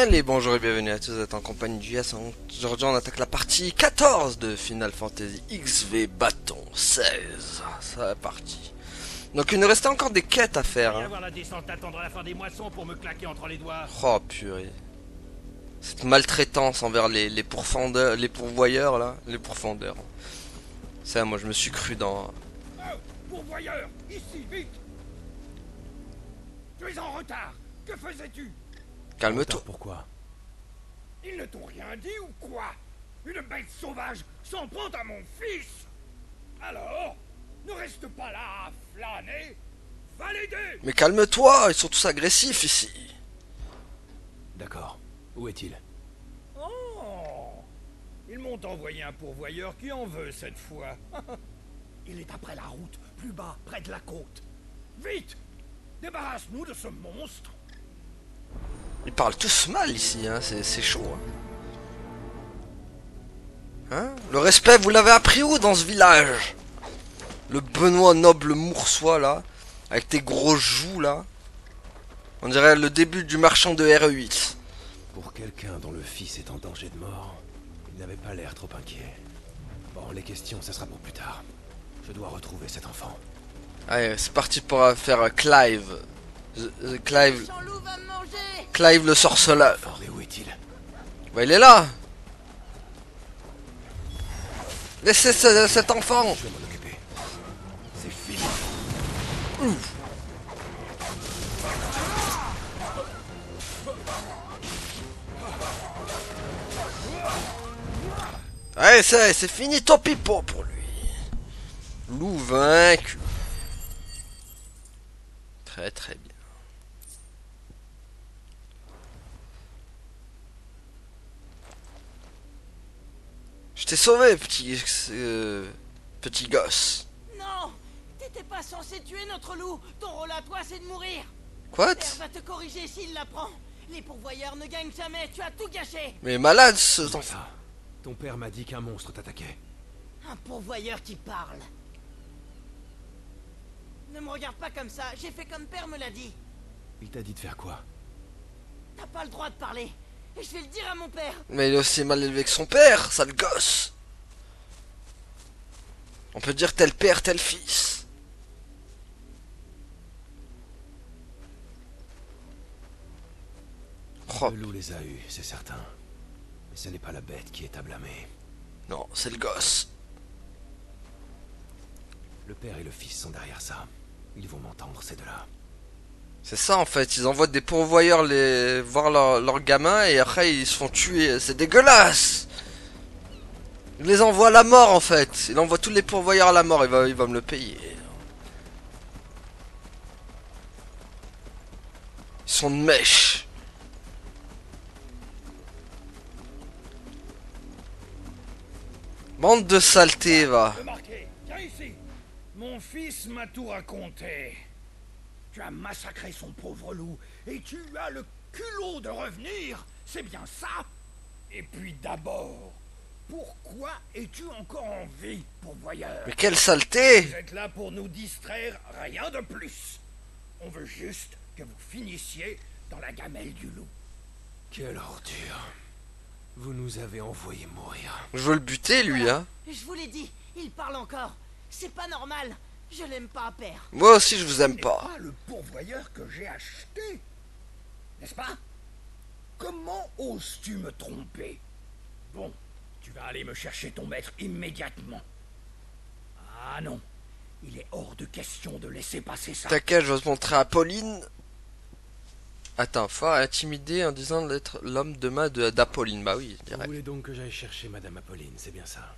Allez, bonjour et bienvenue à tous, vous êtes en compagnie du Yass. Aujourd'hui on attaque la partie 14 de Final Fantasy XV Bâton 16. Ça parti. Donc il nous restait encore des quêtes à faire. Hein. Avoir la descente attendre la fin des moissons pour me claquer entre les doigts. Oh purée. Cette maltraitance envers les pourfendeurs, les pourvoyeurs là, les pourfendeurs. Ça, moi je me suis cru dans... Oh, pourvoyeur, ici, vite. Tu es en retard. Que faisais-tu? Calme-toi. Pourquoi? Ils ne t'ont rien dit ou quoi? Une bête sauvage s'en prend à mon fils. Alors, ne reste pas là à flâner. Va l'aider. Mais calme-toi, ils sont tous agressifs ici. D'accord. Où est-il? Oh, ils m'ont envoyé un pourvoyeur qui en veut cette fois. Il est après la route, plus bas, près de la côte. Vite, débarrasse-nous de ce monstre. Ils parlent tous mal ici, hein. C'est chaud. Hein, le respect, vous l'avez appris où dans ce village? Le Benoît Noble Moursois là, avec tes gros joues là. On dirait le début du marchand de RE8. Pour quelqu'un dont le fils est en danger de mort, il n'avait pas l'air trop inquiet. Bon, les questions, ça sera pour plus tard. Je dois retrouver cet enfant. Allez, c'est parti pour faire Clive. Clive le sorceleur. Mais où est-il? Bah il est là. Laissez cet enfant. Je vais m'en occuper. C'est fini. Allez, c'est fini, tant pis pour lui. Loup vaincu. Très très bien. Je t'ai sauvé, petit gosse. Non, t'étais pas censé tuer notre loup. Ton rôle à toi, c'est de mourir. Quoi? Père va te corriger s'il l'apprend. Les pourvoyeurs ne gagnent jamais. Tu as tout gâché. Mais malade ce enfant. Ça. Ton père m'a dit qu'un monstre t'attaquait. Un pourvoyeur qui parle. Ne me regarde pas comme ça. J'ai fait comme père me l'a dit. Il t'a dit de faire quoi? T'as pas le droit de parler. Et je vais le dire à mon père. Mais il est aussi mal élevé que son père, sale gosse. On peut dire tel père, tel fils. Oh, Le loup les a eus, c'est certain. Mais ce n'est pas la bête qui est à blâmer. non, c'est le gosse. Le père et le fils sont derrière ça. Ils vont m'entendre, ces deux-là. C'est ça en fait, ils envoient des pourvoyeurs voir leurs gamins et après ils se font tuer. C'est dégueulasse. Ils les envoient à la mort en fait. Il envoie tous les pourvoyeurs à la mort, il va me le payer. Ils sont de mèche. Bande de saleté, va. Remarquez, viens ici. Mon fils m'a tout raconté. Tu as massacré son pauvre loup et tu as le culot de revenir. C'est bien ça? Et puis d'abord, pourquoi es-tu encore en vie, pourvoyeur? Mais quelle saleté! Vous êtes là pour nous distraire, rien de plus. On veut juste que vous finissiez dans la gamelle du loup. Quelle ordure. Vous nous avez envoyé mourir. Je veux le buter lui, hein. Je vous l'ai dit, il parle encore. C'est pas normal. Je l'aime pas, père. Moi aussi je vous aime Ce n'est pas. pas le pourvoyeur que j'ai acheté, n'est-ce pas? Comment oses-tu me tromper? Bon, tu vas aller me chercher ton maître immédiatement. Ah non, il est hors de question de laisser passer ça. T'inquiète, je vais te montrer à Pauline. Attends, faut intimider en disant d'être l'homme de main d'Apolline. Bah oui, Vous direct. voulez donc que j'aille chercher Madame Apolline, c'est bien ça?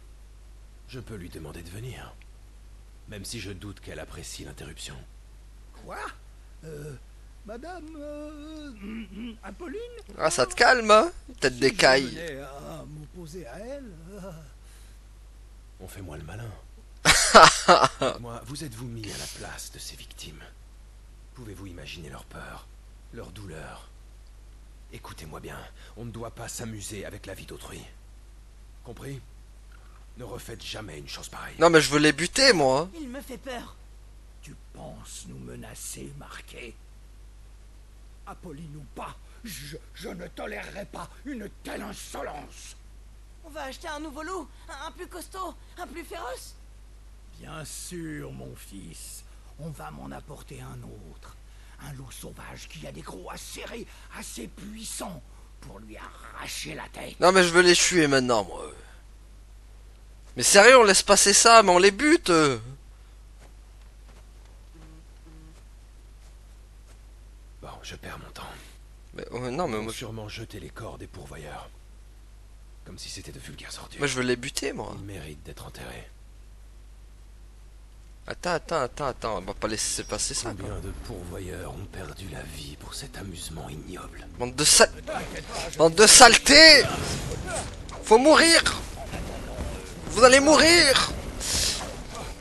Je peux lui demander de venir. Même si je doute qu'elle apprécie l'interruption. Quoi? Madame... Apolline? Ah, ça te calme, hein? Tête Si d'écaille. je venais à m'opposer à elle... On fait moins le malin. Dites-moi, vous êtes-vous mis à la place de ces victimes? Pouvez-vous imaginer leur peur, leur douleur? Écoutez-moi bien, on ne doit pas s'amuser avec la vie d'autrui. Compris? Ne refaites jamais une chose pareille. Non, mais je veux les buter, moi. Hein. Il me fait peur. Tu penses nous menacer, Marquet? Apolline ou pas, Je ne tolérerai pas une telle insolence. On va acheter un nouveau loup, un plus costaud, un plus féroce. Bien sûr, mon fils. On va m'en apporter un autre. Un loup sauvage qui a des crocs acérés, assez puissants pour lui arracher la tête. Non mais je veux les tuer maintenant, moi. Mais sérieux, on laisse passer ça, mais on les bute. Bon, je perds mon temps. Mais non, mais Ils vont moi, sûrement jeter les corps des pourvoyeurs. Comme si c'était de vulgaires ordures. moi je veux les buter, moi. Ils méritent d'être enterrés. Attends, on va pas laisser passer ça. Quoi. Combien de pourvoyeurs ont perdu la vie pour cet amusement ignoble? Bande de saletés. Faut mourir. Vous allez mourir.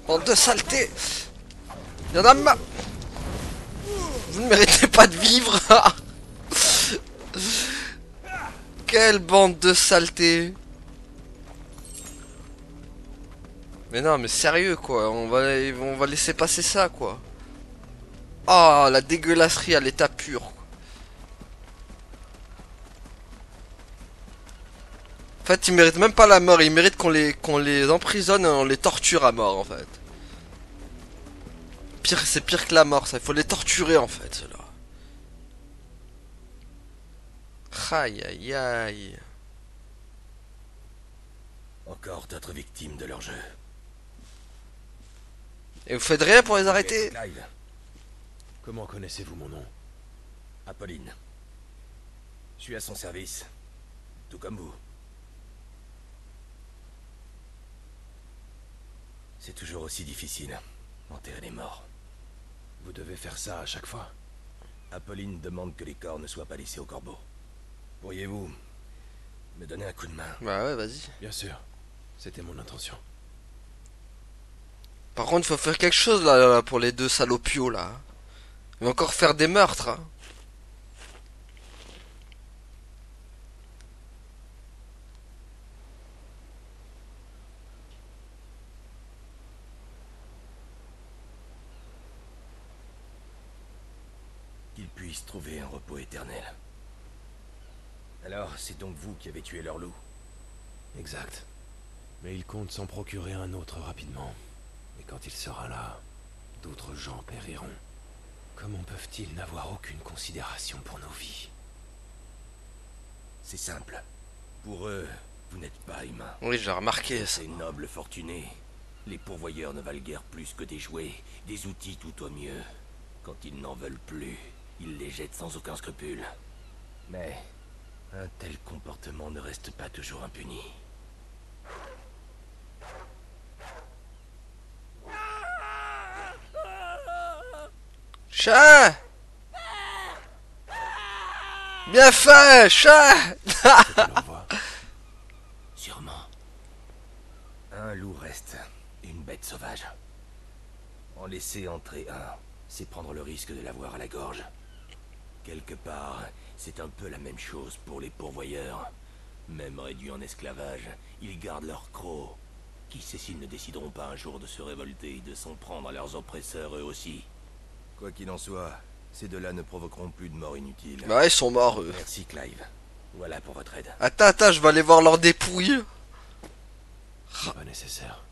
Bande de saletés. Y'en a marre. Vous ne méritez pas de vivre. Quelle bande de saletés. Mais non, mais sérieux quoi, on va laisser passer ça quoi. Oh, la dégueulasserie à l'état pur. En fait, ils méritent même pas la mort, ils méritent qu'on les emprisonne et on les torture à mort en fait. Pire, c'est pire que la mort, ça, il faut les torturer en fait, ceux-là. Aïe aïe aïe. Encore d'autres victimes de leur jeu. Et vous faites rien pour les arrêter? Clive, Comment connaissez-vous mon nom? Apolline. Je suis à son service. Tout comme vous. C'est toujours aussi difficile, enterrer les morts. Vous devez faire ça à chaque fois. Apolline demande que les corps ne soient pas laissés aux corbeaux. Pourriez-vous me donner un coup de main? Bah ouais, vas-y. Bien sûr. C'était mon intention. Par contre, il faut faire quelque chose là pour les deux salopios là. Il va encore faire des meurtres. Hein. Qu'ils puissent trouver un repos éternel. Alors, c'est donc vous qui avez tué leur loup? Exact. Mais ils comptent s'en procurer un autre rapidement. Et quand il sera là, d'autres gens périront. Comment peuvent-ils n'avoir aucune considération pour nos vies? C'est simple. Pour eux, vous n'êtes pas humain. Oui, j'ai remarqué ça. Ces nobles fortunés, les pourvoyeurs ne valent guère plus que des jouets, des outils tout au mieux. Quand ils n'en veulent plus, ils les jettent sans aucun scrupule. Mais un tel comportement ne reste pas toujours impuni. Chat! Bien fait, chat! Faut qu'on leur voie. Sûrement. Un loup reste, une bête sauvage. En laisser entrer un, c'est prendre le risque de l'avoir à la gorge. Quelque part, c'est un peu la même chose pour les pourvoyeurs. Même réduits en esclavage, ils gardent leur croc. Qui sait s'ils ne décideront pas un jour de se révolter et de s'en prendre à leurs oppresseurs eux aussi. Quoi qu'il en soit, ces deux-là ne provoqueront plus de mort inutile. Bah, ils sont morts eux. Merci Clive. Voilà pour votre aide. Attends, je vais aller voir leurs dépouilles. C'est pas nécessaire.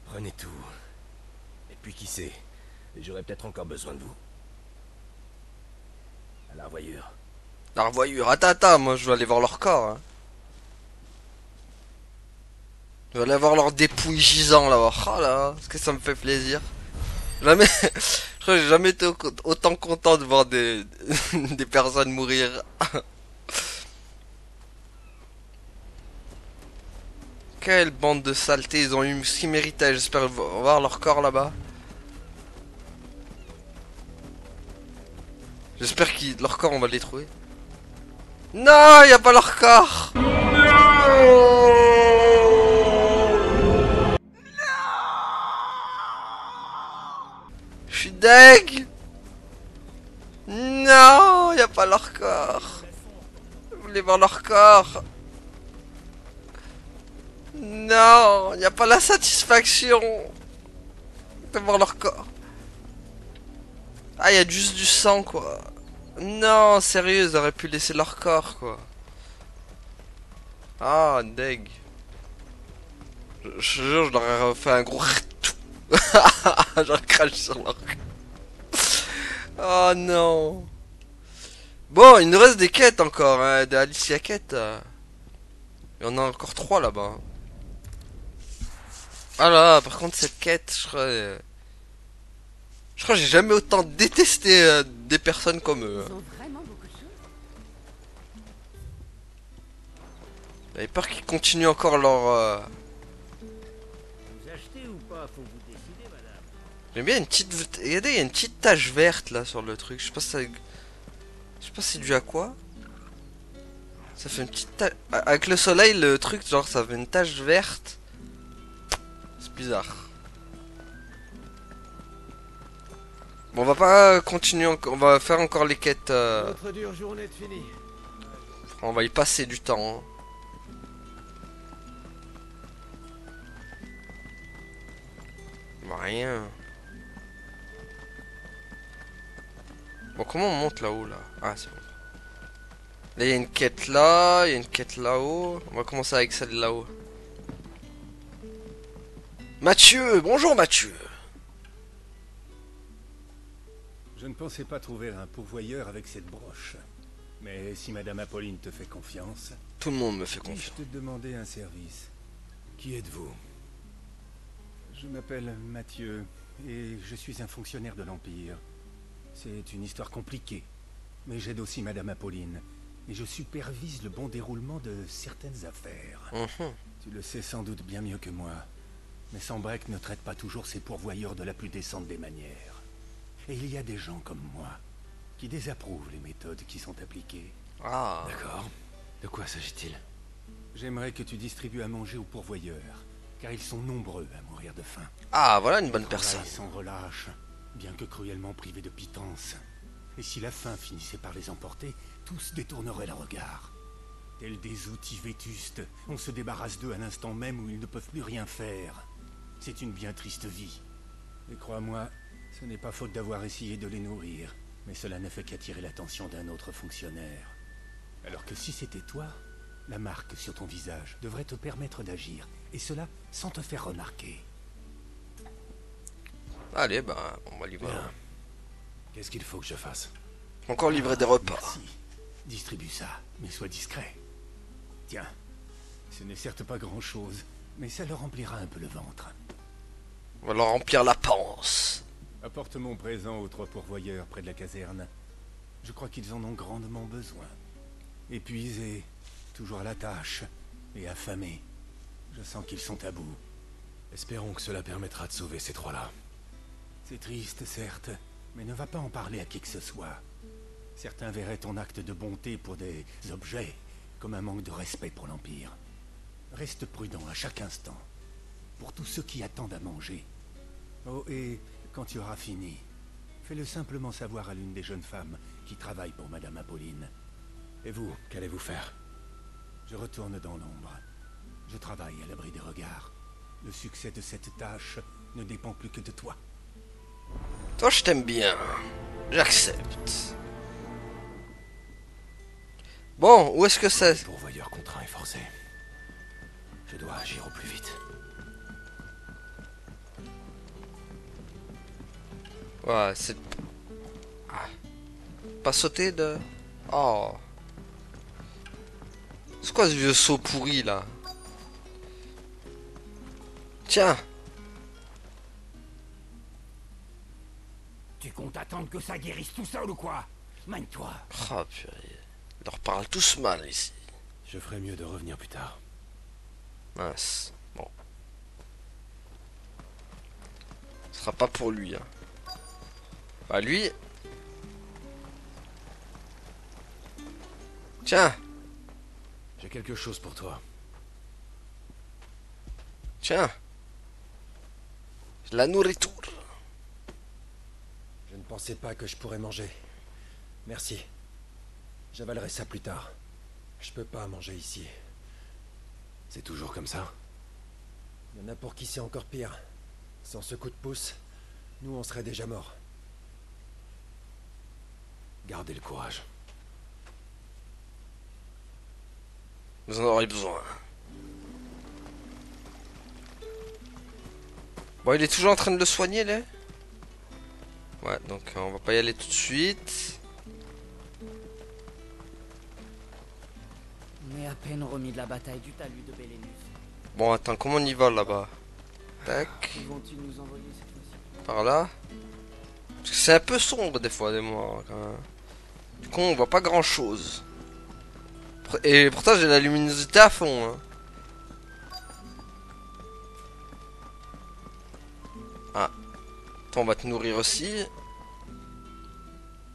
Prenez tout. Et puis qui sait, j'aurai peut-être encore besoin de vous. À la revoyure. La revoyure. Attends, moi je vais aller voir leur corps. Hein. Je vais aller voir leurs dépouilles gisants là. Oh là, est-ce que ça me fait plaisir. Jamais, je crois que j'ai jamais été autant content de voir des personnes mourir. Quelle bande de saletés, ils ont eu ce qu'ils méritaient. J'espère voir leur corps là-bas. J'espère que leur corps on va les trouver. Non, y a pas leur corps. Je suis deg. Non, y a pas leur corps. Je voulais voir leur corps. Non, y a pas la satisfaction de voir leur corps. Ah, y a juste du sang quoi. Non, sérieux, ils auraient pu laisser leur corps, quoi. Ah, deg. Je te jure, je leur ai fait un gros... J'en crache sur leur... Oh non. Bon, il nous reste des quêtes encore, hein, des Alicia quêtes. Il y en a encore 3 là-bas. Ah là, par contre, cette quête, je crois que j'ai jamais autant détesté des personnes comme eux. Ils ont vraiment beaucoup de choses. J'avais peur qu'ils continuent encore leur... Vous achetez ou pas, faut vous décider, madame. J'aime bien une petite... Regardez, il y a une petite tache verte là sur le truc. Je sais pas si ça... Je sais pas si c'est dû à quoi. Ça fait une petite tache... Avec le soleil, le truc, genre, ça fait une tache verte. C'est bizarre. Bon, on va pas continuer encore. On va faire encore les quêtes. Notre dure journée est finie. On va y passer du temps. Hein. Rien. Bon, comment on monte là-haut là? Ah, c'est bon. Là, il y a une quête là, il y a une quête là-haut. On va commencer avec celle là-haut. Mathieu, bonjour Mathieu. Je ne pensais pas trouver un pourvoyeur avec cette broche. Mais si Madame Apolline te fait confiance, Tout le monde me fait puis-je confiance. te demander un service? Qui êtes-vous? Je m'appelle Mathieu et je suis un fonctionnaire de l'Empire. C'est une histoire compliquée, mais j'aide aussi Madame Apolline et je supervise le bon déroulement de certaines affaires. Mhm. Tu le sais sans doute bien mieux que moi, mais Sambrec ne traite pas toujours ses pourvoyeurs de la plus décente des manières. Et il y a des gens comme moi qui désapprouvent les méthodes qui sont appliquées. Ah. D'accord. De quoi s'agit-il? J'aimerais que tu distribues à manger aux pourvoyeurs, car ils sont nombreux à mourir de faim. Ah, voilà une bonne Ils personne. travaillent sans relâche, bien que cruellement privés de pitance. Et si la faim finissait par les emporter, tous détourneraient le regard. Tels des outils vétustes, on se débarrasse d'eux à l'instant même où ils ne peuvent plus rien faire. C'est une bien triste vie. Et crois-moi, ce n'est pas faute d'avoir essayé de les nourrir, mais cela ne fait qu'attirer l'attention d'un autre fonctionnaire. Alors que si c'était toi, la marque sur ton visage devrait te permettre d'agir, et cela sans te faire remarquer. Allez, ben, on va livrer. Bien. Qu'est-ce qu'il faut que je fasse? Encore livrer des repas. Merci. Distribue ça, mais sois discret. Tiens, ce n'est certes pas grand-chose, mais ça leur remplira un peu le ventre. On va leur remplir la panse. Apporte mon présent aux 3 pourvoyeurs près de la caserne. Je crois qu'ils en ont grandement besoin. Épuisés, toujours à la tâche, et affamés. Je sens qu'ils sont à bout. Espérons que cela permettra de sauver ces 3-là. C'est triste, certes, mais ne va pas en parler à qui que ce soit. Certains verraient ton acte de bonté pour des objets, comme un manque de respect pour l'Empire. Reste prudent à chaque instant, pour tous ceux qui attendent à manger. Oh, et quand tu auras fini, fais-le simplement savoir à l'une des jeunes femmes qui travaille pour Madame Apolline. Et vous, qu'allez-vous faire? Je retourne dans l'ombre. Je travaille à l'abri des regards. Le succès de cette tâche ne dépend plus que de toi. Toi, je t'aime bien. J'accepte. Bon, où est-ce que c'est? Pourvoyeur contraint et forcé. Je dois agir au plus vite. Ouais, c'est... Ah. Pas sauter de... Oh. C'est quoi ce vieux saut pourri, là? Tiens. Tu comptes attendre que ça guérisse tout seul ou quoi? Mène-toi. Oh, purée. Ils leur parlent tous mal, ici. Je ferai mieux de revenir plus tard. Mince. Bon. Ce sera pas pour lui, hein. Bah, lui... Tiens. J'ai quelque chose pour toi. Tiens. La nourriture. Je ne pensais pas que je pourrais manger. Merci. J'avalerai ça plus tard. Je peux pas manger ici. C'est toujours comme ça? Il y en a pour qui c'est encore pire. Sans ce coup de pouce, nous on serait déjà morts. Gardez le courage. Vous en aurez besoin. Bon, il est toujours en train de le soigner, là. Ouais, donc on va pas y aller tout de suite. On est à peine remis de la bataille du talus de Bélénus. Bon, attends, comment on y va là-bas? Tac, Où vont-ils nous envoyer cette fois-ci? par là. Parce que c'est un peu sombre des fois, des mois, quand même. Du coup, on voit pas grand-chose. Et pourtant, j'ai la luminosité à fond, hein. Ah. Attends, on va te nourrir aussi.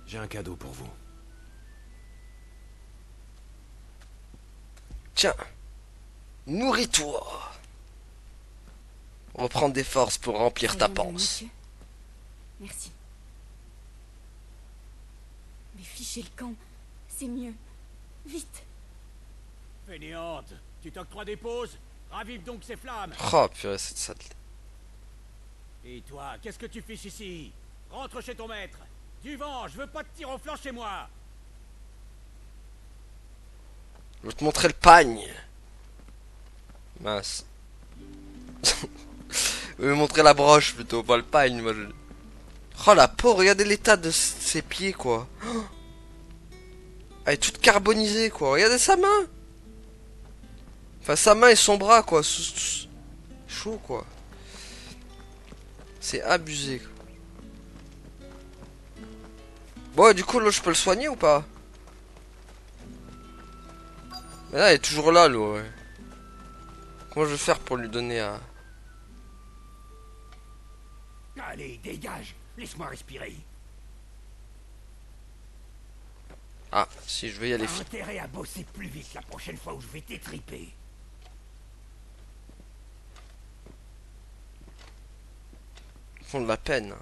J'ai un cadeau pour vous. Tiens. Nourris-toi. Reprends des forces pour remplir ta Allez, panse. monsieur. Merci. Mais fichez le camp, c'est mieux. Vite. Fainéante, tu t'octroies des pauses? Ravive donc ces flammes. Oh, purée, cette salle. Et toi, qu'est-ce que tu fais ici? Rentre chez ton maître. Du vent, je veux pas de tir au flanc chez moi. Je vais te montrer le pagne. Mince. Je vais montrer la broche plutôt, pas le pagne. Moi, oh la peau, regardez l'état de ses pieds quoi. Oh. Elle est toute carbonisée quoi. Regardez sa main. Enfin sa main et son bras quoi. Chaud quoi. C'est abusé. Bon du coup là je peux le soigner ou pas? Mais là il est toujours là l'eau ouais. Comment je vais faire pour lui donner un... Allez, dégage. Laisse-moi respirer. Ah si je vais y aller. T'as intérêt à bosser plus vite la prochaine fois où je vais t'étriper. Ils font de la peine.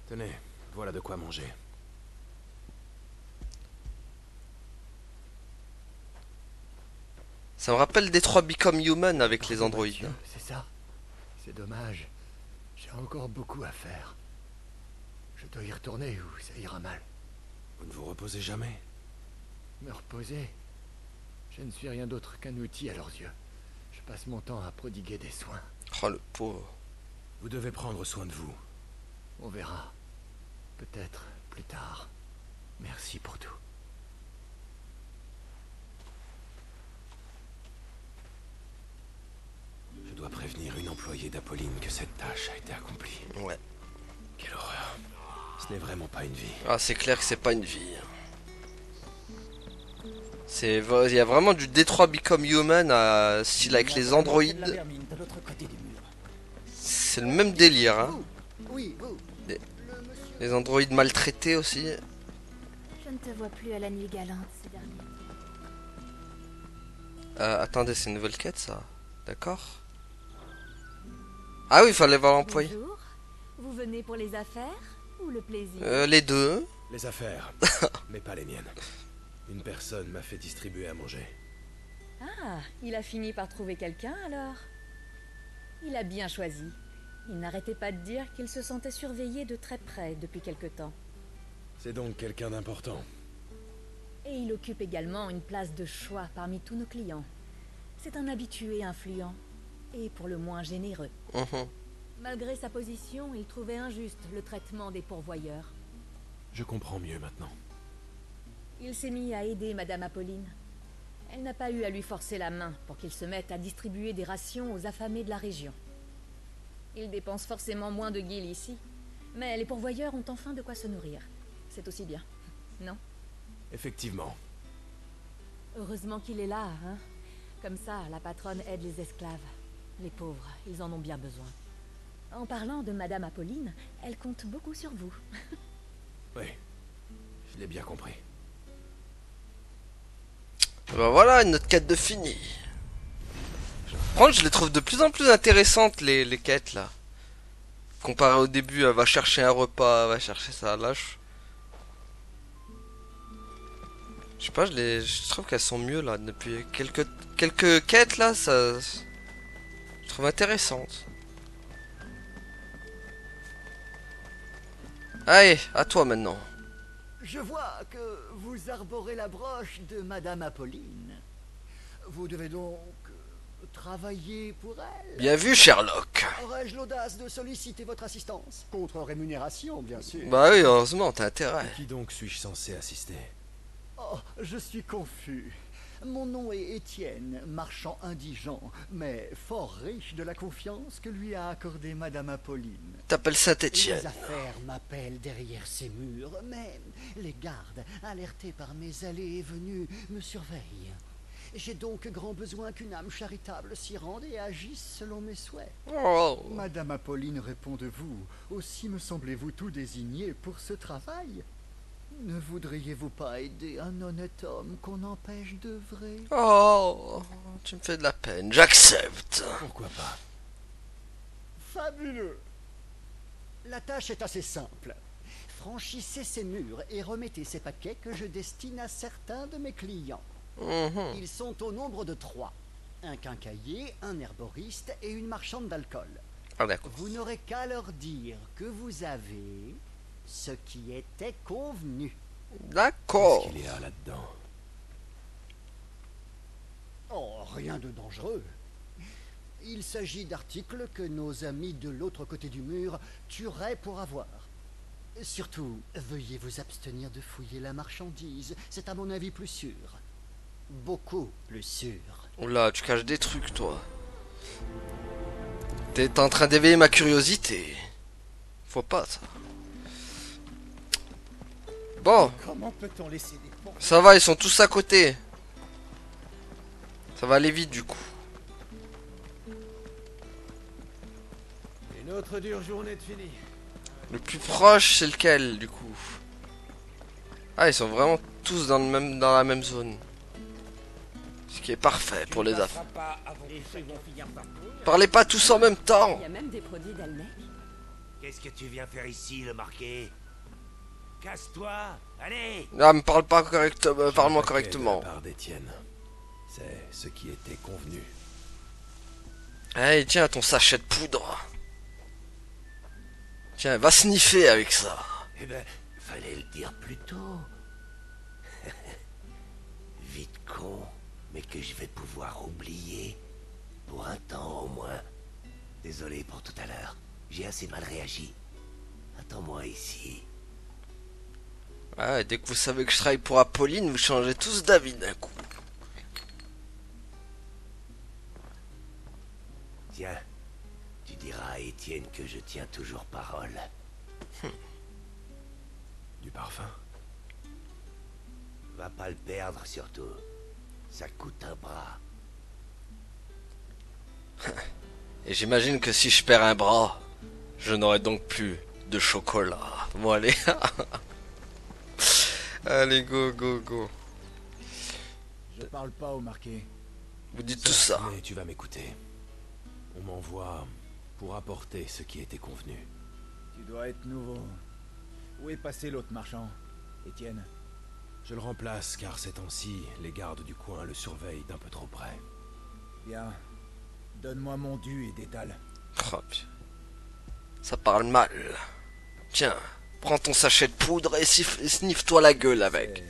Tenez, voilà de quoi manger. Ça me rappelle Detroit Become Human avec les androïdes. Mathieu, c'est ça. C'est dommage. J'ai encore beaucoup à faire. Je dois y retourner ou ça ira mal. Vous ne vous reposez jamais? Me reposer. Je ne suis rien d'autre qu'un outil à leurs yeux. Je passe mon temps à prodiguer des soins. Oh le pauvre. Vous devez prendre soin de vous. On verra. Peut-être plus tard. Merci pour tout. Je dois prévenir une employée d'Apolline que cette tâche a été accomplie. Ouais. Quelle horreur. Ce n'est vraiment pas une vie. Ah c'est clair que c'est pas une vie. C'est il y a vraiment du Detroit Become Human à style avec les androïdes. C'est le même délire hein. Oui, vous. Les androïdes maltraités aussi. Je ne te vois plus à la nuit galante ces derniers temps. Attendez, c'est une nouvelle quête ça. D'accord. Ah oui, il fallait voir l'employé. Bonjour. Vous venez pour les affaires ou le plaisir? Les deux. Les affaires, mais pas les miennes. Une personne m'a fait distribuer à manger. Ah, il a fini par trouver quelqu'un alors? Il a bien choisi. Il n'arrêtait pas de dire qu'il se sentait surveillé de très près depuis quelque temps. C'est donc quelqu'un d'important. Et il occupe également une place de choix parmi tous nos clients. C'est un habitué influent, et pour le moins généreux. Malgré sa position, il trouvait injuste le traitement des pourvoyeurs. Je comprends mieux maintenant. Il s'est mis à aider Madame Apolline. Elle n'a pas eu à lui forcer la main pour qu'il se mette à distribuer des rations aux affamés de la région. Il dépense forcément moins de guilles ici, mais les pourvoyeurs ont enfin de quoi se nourrir. C'est aussi bien, non? Effectivement. Heureusement qu'il est là, hein? Comme ça, la patronne aide les esclaves. Les pauvres, ils en ont bien besoin. En parlant de Madame Apolline, elle compte beaucoup sur vous. Oui, je l'ai bien compris. Ben voilà, notre quête de fini. Par contre, je les trouve de plus en plus intéressantes les quêtes là. Comparé au début, elle va chercher un repas, elle va chercher ça. Là, je sais pas, je trouve qu'elles sont mieux là depuis quelques quêtes là, ça, je trouve intéressante. Allez, à toi maintenant. Je vois que vous arborez la broche de Madame Apolline. Vous devez donc travailler pour elle. Bien vu, Sherlock. Aurais-je l'audace de solliciter votre assistance? Contre rémunération, bien sûr. Bah oui, heureusement, t'as intérêt. Qui donc suis-je censé assister? Oh, je suis confus. Mon nom est Étienne, marchand indigent, mais fort riche de la confiance que lui a accordée Madame Apolline. T'appelles Saint-Étienne. Les affaires m'appellent derrière ces murs, mais les gardes, alertés par mes allées et venues, me surveillent. J'ai donc grand besoin qu'une âme charitable s'y rende et agisse selon mes souhaits. Oh. Madame Apolline répond de vous. Aussi me semblez-vous tout désigné pour ce travail? Ne voudriez-vous pas aider un honnête homme qu'on empêche d'œuvrer? Oh, tu me fais de la peine. J'accepte. Pourquoi pas? Fabuleux! La tâche est assez simple. Franchissez ces murs et remettez ces paquets que je destine à certains de mes clients. Ils sont au nombre de 3. Un quincaillier, un herboriste et une marchande d'alcool. Ah d'accord. Vous n'aurez qu'à leur dire que vous avez ce qui était convenu. D'accord. Qu'est-ce qu'il y a là-dedans? Oh, rien de dangereux. Il s'agit d'articles que nos amis de l'autre côté du mur tueraient pour avoir. Surtout, veuillez vous abstenir de fouiller la marchandise. C'est à mon avis plus sûr. Beaucoup plus sûr. Oula, tu caches des trucs, toi. T'es en train d'éveiller ma curiosité. Faut pas, ça. Bon. Comment peut-on laisser des portes? Ça va, ils sont tous à côté. Ça va aller vite, du coup. Une autre dure journée de fini. Le plus proche, c'est lequel, du coup? Ah, ils sont vraiment tous dans la même zone. Ce qui est parfait pour les affaires. Parlez pas tous en même temps. Il y a même des produits d'Almec. Qu'est-ce que tu viens faire ici, le marqué? Casse-toi, allez! Ah, me parle pas correctement. Parle-moi correctement. De la part d'Étienne. C'est ce qui était convenu. Allez, tiens, ton sachet de poudre. Tiens, va sniffer avec ça. Eh ben, fallait le dire plus tôt. Vite con, mais que je vais pouvoir oublier. Pour un temps au moins. Désolé pour tout à l'heure. J'ai assez mal réagi. Attends-moi ici. Ah, dès que vous savez que je travaille pour Apolline, vous changez tous d'avis d'un coup. Tiens, tu diras à Étienne que je tiens toujours parole. Du parfum? Va pas le perdre surtout. Ça coûte un bras. Et j'imagine que si je perds un bras, je n'aurai donc plus de chocolat. Bon, allez. Allez, go, go, go. Je parle pas au marqué. Vous dites tout ça. Mais tu vas m'écouter. On m'envoie pour apporter ce qui était convenu. Tu dois être nouveau. Où est passé l'autre marchand, Étienne? Je le remplace car ces temps-ci, les gardes du coin le surveillent d'un peu trop près. Bien. Donne-moi mon dû et détale. Oh, ça parle mal. Tiens, prends ton sachet de poudre et sniffe-toi la gueule avec.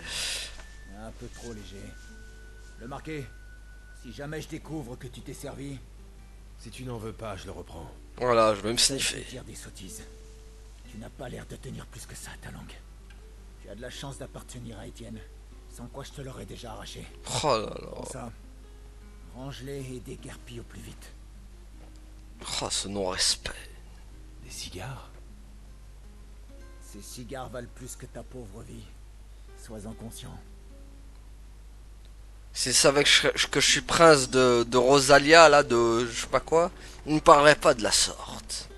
C'est un peu trop léger. Le marqué, si jamais je découvre que tu t'es servi... Si tu n'en veux pas, je le reprends. Voilà, je vais me Je sniffer. vais dire des sottises. Tu n'as pas l'air de tenir plus que ça, ta langue. Tu as de la chance d'appartenir à Étienne. Sans quoi je te l'aurais déjà arraché. Oh là là. Pour ça, range-les et déguerpille au plus vite. Oh, ce non-respect. Des cigares? Ces cigares valent plus que ta pauvre vie. Sois-en conscient. Si ça savait que je suis prince de Rosalia, là, de je sais pas quoi, il ne parlerait pas de la sorte.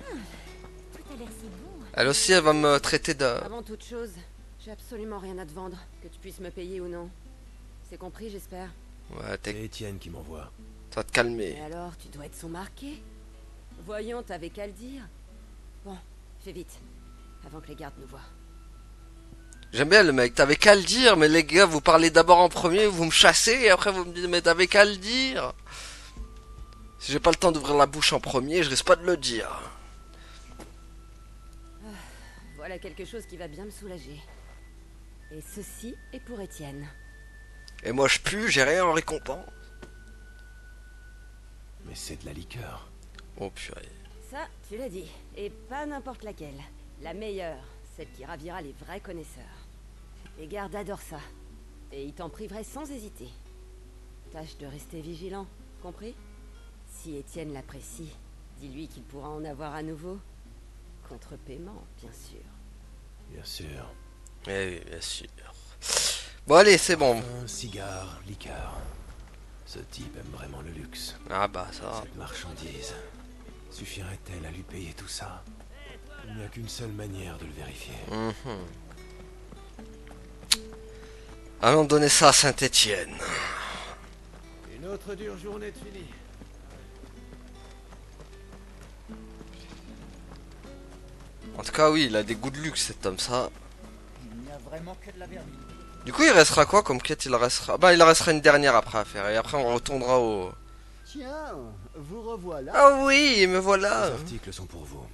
Tout a l'air si bon. Elle aussi, elle va me traiter de... Avant toute chose, j'ai absolument rien à te vendre, que tu puisses me payer ou non. C'est compris, j'espère. Ouais, C'est Étienne qui m'envoie. ça va te calmer. Et alors, tu dois être son marqué? Voyons, t'avais qu'à le dire. Bon, fais vite, avant que les gardes nous voient. J'aime bien le mec, t'avais qu'à le dire, mais les gars, vous parlez d'abord en premier, vous me chassez, et après vous me dites, mais t'avais qu'à le dire. Si j'ai pas le temps d'ouvrir la bouche en premier, je risque pas de le dire. Voilà quelque chose qui va bien me soulager. Et ceci est pour Étienne. Et moi je pue, j'ai rien en récompense. Mais c'est de la liqueur. Oh purée. Ça, tu l'as dit. Et pas n'importe laquelle. La meilleure, celle qui ravira les vrais connaisseurs. Les gardes adorent ça. Et ils t'en priveraient sans hésiter. Tâche de rester vigilant, compris? Si Étienne l'apprécie, dis-lui qu'il pourra en avoir à nouveau. Contre paiement, bien sûr. Bien sûr. Eh oui, bien sûr. Bon allez, c'est bon. Un cigare, liqueur. Ce type aime vraiment le luxe. Ah bah ça. Cette marchandise suffirait-elle à lui payer tout ça? Il n'y a qu'une seule manière de le vérifier. Allons donner ça à Saint-Étienne. Une autre dure journée de fini. En tout cas, oui, il a des goûts de luxe cet homme, ça. Il n'y a vraiment que de la vermine. Du coup, il restera quoi comme quête? Il restera... Bah, il restera une dernière après à faire. Et après, on retournera au... Tiens, vous revoilà. Ah oui, me voilà. Les articles sont pour vous.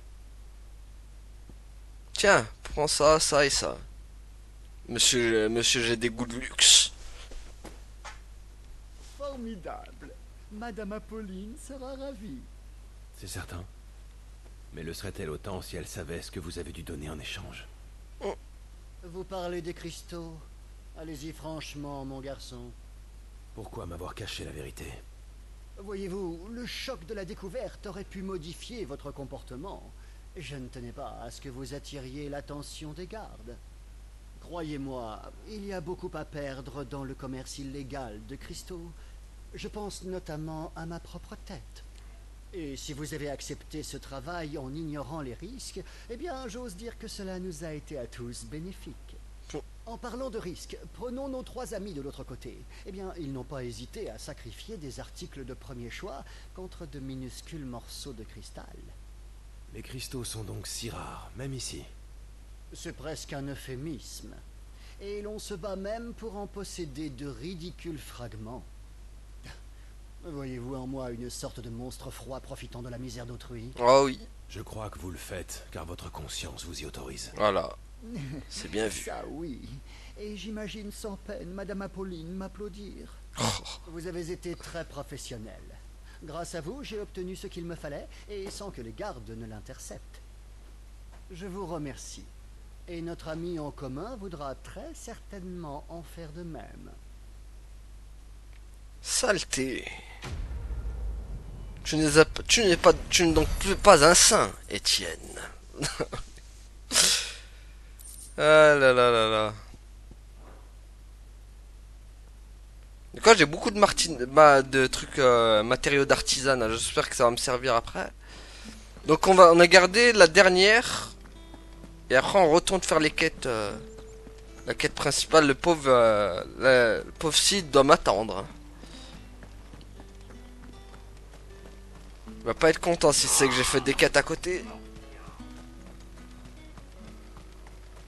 Tiens, prends ça, ça et ça. Monsieur, j'ai des goûts de luxe. Formidable. Madame Apolline sera ravie. C'est certain. Mais le serait-elle autant si elle savait ce que vous avez dû donner en échange? Vous parlez des cristaux? Allez-y franchement, mon garçon. Pourquoi m'avoir caché la vérité? Voyez-vous, le choc de la découverte aurait pu modifier votre comportement. Je ne tenais pas à ce que vous attiriez l'attention des gardes. Croyez-moi, il y a beaucoup à perdre dans le commerce illégal de cristaux. Je pense notamment à ma propre tête. Et si vous avez accepté ce travail en ignorant les risques, eh bien, j'ose dire que cela nous a été à tous bénéfique. En parlant de risques, prenons nos 3 amis de l'autre côté. Eh bien, ils n'ont pas hésité à sacrifier des articles de premier choix contre de minuscules morceaux de cristal. Les cristaux sont donc si rares, même ici. C'est presque un euphémisme. Et l'on se bat même pour en posséder de ridicules fragments. Voyez-vous en moi une sorte de monstre froid profitant de la misère d'autrui? Oh oui. Je crois que vous le faites, car votre conscience vous y autorise. Voilà. C'est bien vu. Ça oui. Et j'imagine sans peine Madame Apolline m'applaudir. Vous avez été très professionnel. Grâce à vous, j'ai obtenu ce qu'il me fallait, et sans que les gardes ne l'interceptent. Je vous remercie. Et notre ami en commun voudra très certainement en faire de même. Saleté. Tu n'es donc pas un saint, Étienne. Ah là là là là. Du coup, j'ai beaucoup de trucs matériaux d'artisanat. J'espère que ça va me servir après. Donc on a gardé la dernière. Et après on retourne faire les quêtes. La quête principale, le pauvre Sid doit m'attendre. Il va pas être content s'il sait que j'ai fait des quêtes à côté.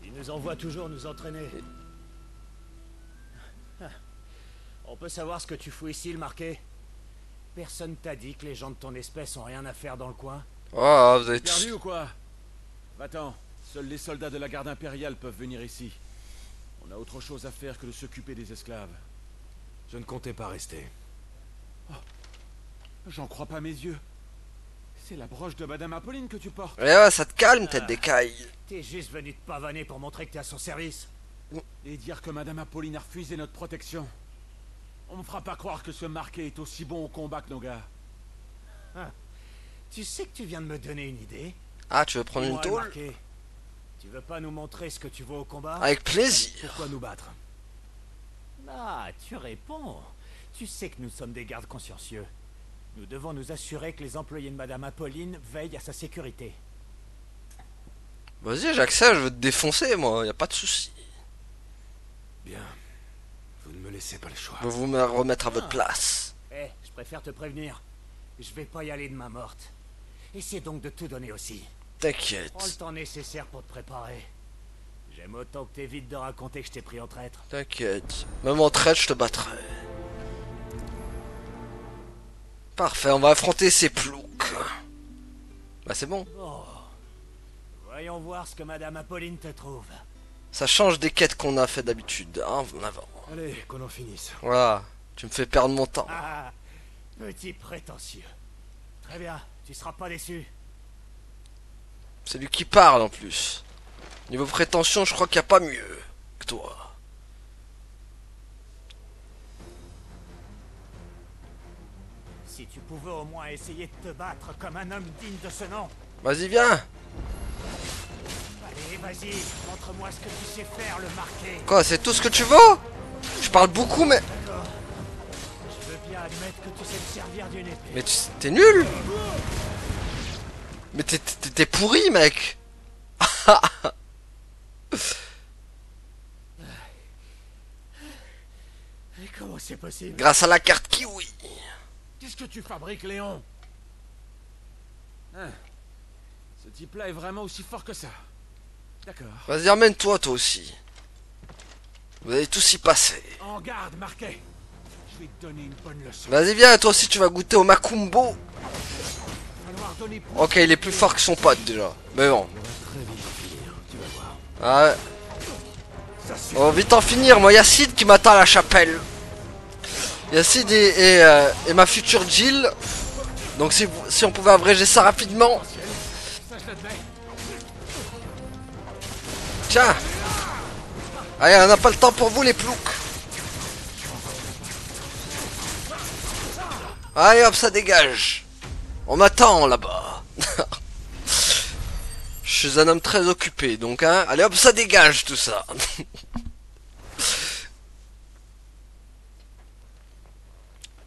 Il nous envoie toujours nous entraîner. On peut savoir ce que tu fous ici, le marqué? Personne t'a dit que les gens de ton espèce ont rien à faire dans le coin? Oh, vous avez perdu ou quoi? Va-t'en. Seuls les soldats de la garde impériale peuvent venir ici. On a autre chose à faire que de s'occuper des esclaves. Je ne comptais pas rester. Oh, j'en crois pas mes yeux. C'est la broche de Madame Apolline que tu portes. Ouais, ça te calme, tête d'écaille. T'es juste venu te pavaner pour montrer que t'es à son service. Et dire que Madame Apolline a refusé notre protection. On me fera pas croire que ce marqué est aussi bon au combat que nos gars. Ah. Tu sais que tu viens de me donner une idée? Ah, tu veux prendre une tôle? Marqué. Tu veux pas nous montrer ce que tu vois au combat? Avec plaisir. Pourquoi nous battre? Ah, tu réponds. Tu sais que nous sommes des gardes consciencieux. Nous devons nous assurer que les employés de Madame Apolline veillent à sa sécurité. Vas-y, j'accepte, je veux te défoncer, moi, y a pas de souci. Bien. Vous ne me laissez pas le choix. Je vais vous me remettre à votre place. Je préfère te prévenir. Je vais pas y aller de main morte. Essaie donc de tout donner aussi. T'inquiète. Prends le temps nécessaire pour te préparer. J'aime autant que t'évites de raconter que je t'ai pris en traître. T'inquiète. Même en traître, je te battrai. Parfait, on va affronter ces ploucs. Bah c'est bon. Oh. Voyons voir ce que Madame Apolline te trouve. Ça change des quêtes qu'on a fait d'habitude. Hein, en avant. Allez, qu'on en finisse. Voilà. Tu me fais perdre mon temps. Ah, petit prétentieux. Très bien, tu seras pas déçu. C'est lui qui parle en plus. Niveau prétention, je crois qu'il n'y a pas mieux que toi. Si tu pouvais au moins essayer de te battre comme un homme digne de ce nom. Vas-y, viens. Allez, vas-y, montre-moi ce que tu sais faire, le marqué. Quoi, c'est tout ce que tu veux? Je parle beaucoup, mais... D'accord. Je veux bien admettre que tu sais te servir d'une épée. Mais t'es nul. Mais t'es pourri, mec. Et comment c'est possible? Grâce à la carte Kiwi. Qu'est-ce que tu fabriques, Léon? Hein? Ce type-là est vraiment aussi fort que ça. D'accord. Vas-y, emmène-toi, toi aussi. Vous allez tous y passer. En garde, Marquet. Je vais te donner une bonne leçon. Vas-y, viens, toi aussi, tu vas goûter au Macumbo. Ok, il est plus fort que son pote, déjà. Mais bon. Ah ouais. Oh, vite en finir, moi, Yacide qui m'attend à la chapelle. Yacide et ma future Jill. Donc si on pouvait abréger ça rapidement. Tiens. Allez, on n'a pas le temps pour vous les ploucs. Allez hop, ça dégage. On m'attend là-bas. Je suis un homme très occupé, donc hein. Allez hop, ça dégage tout ça.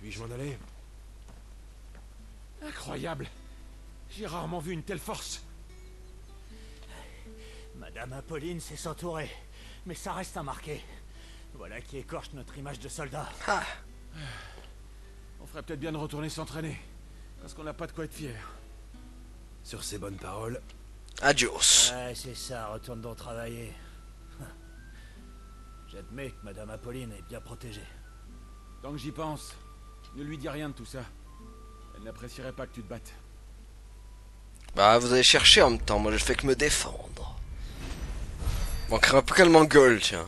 Puis-je m'en aller? Incroyable. J'ai rarement vu une telle force. Madame Apolline sait s'entourer, mais ça reste un marqué. Voilà qui écorche notre image de soldat. Ah. On ferait peut-être bien de retourner s'entraîner, parce qu'on n'a pas de quoi être fier. Sur ces bonnes paroles... Adios. Ouais, c'est ça, retourne donc travailler. J'admets que Madame Apolline est bien protégée. Tant que j'y pense, ne lui dis rien de tout ça. Elle n'apprécierait pas que tu te battes. Bah, vous allez chercher en même temps, moi je fais que me défendre. Manquerait un peu qu'elle m'engueule, tiens.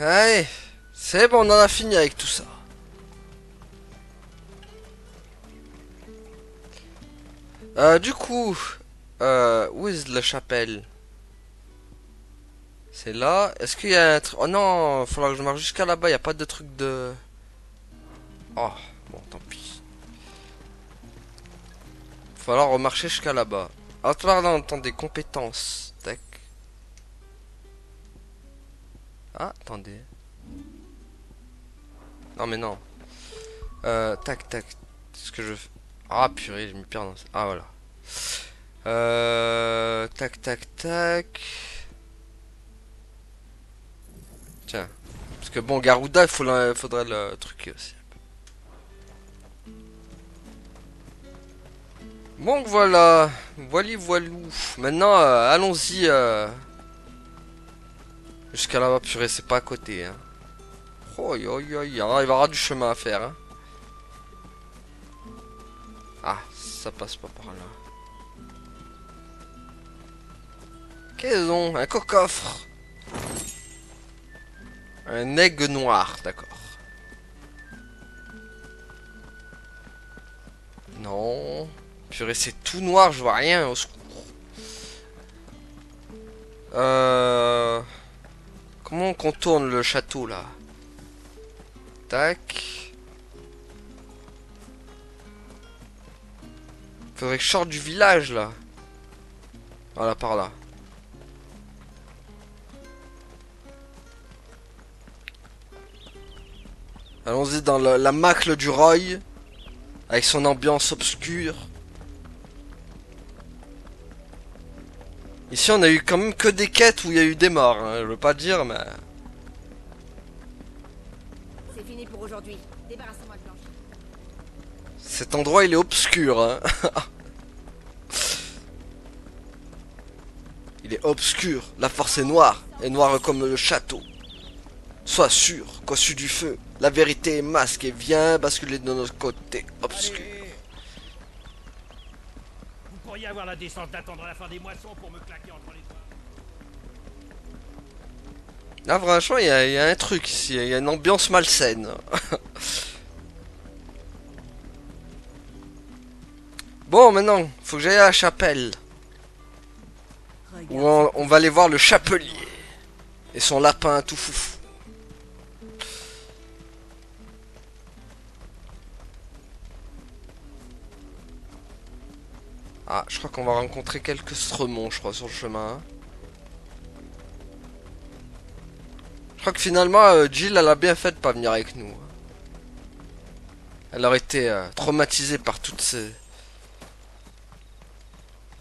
Allez, c'est bon, on en a fini avec tout ça. Du coup, où est la chapelle? C'est là. Est-ce qu'il y a un truc? Oh non, il faudra que je marche jusqu'à là-bas. Il n'y a pas de truc de... Oh, bon, tant pis. Il va falloir remarcher jusqu'à là-bas. Attendez, compétences. Tac. Ah, attendez. Non, mais non. Tac, tac. Ce que je fais... Ah, purée, je me perds dans ça. Ah, voilà. Tac, tac, tac. Tiens. Parce que bon, Garuda, il faudrait le truquer aussi. Bon, voilà. Voilou. Maintenant, allons-y. Jusqu'à là-bas, purée, c'est pas à côté. Hein. Oh, il va y avoir du chemin à faire. Hein. Ah, ça passe pas par là. Qu'est-ce qu'on? Un coffre. Un aigle noir, d'accord. Non. Purée, c'est tout noir, je vois rien, au secours. Comment on contourne le château, là? Tac. Faudrait que je sorte du village, là. Voilà, par là. Allons-y dans la macle du Roy. Avec son ambiance obscure. Ici on a eu quand même que des quêtes où il y a eu des morts, hein. Je veux pas dire mais... C'est fini pour aujourd'hui. Débarrassez-moi de Blanche. Cet endroit il est obscur, hein. Il est obscur. La force est noire. Et noire comme le château. Sois sûr qu'au sud du feu, la vérité est masque et vient basculer de notre côté obscur. pourriez avoir la décence d'attendre la fin des moissons pour me claquer entre les doigts. Là, franchement, il y a un truc ici. Il y a une ambiance malsaine. Bon, maintenant, faut que j'aille à la chapelle. Où on va aller voir le chapelier. Et son lapin tout foufou. Ah, je crois qu'on va rencontrer quelques Stremons, je crois, sur le chemin. Je crois que finalement, Jill, elle a bien fait de pas venir avec nous. Elle aurait été traumatisée par toutes ces...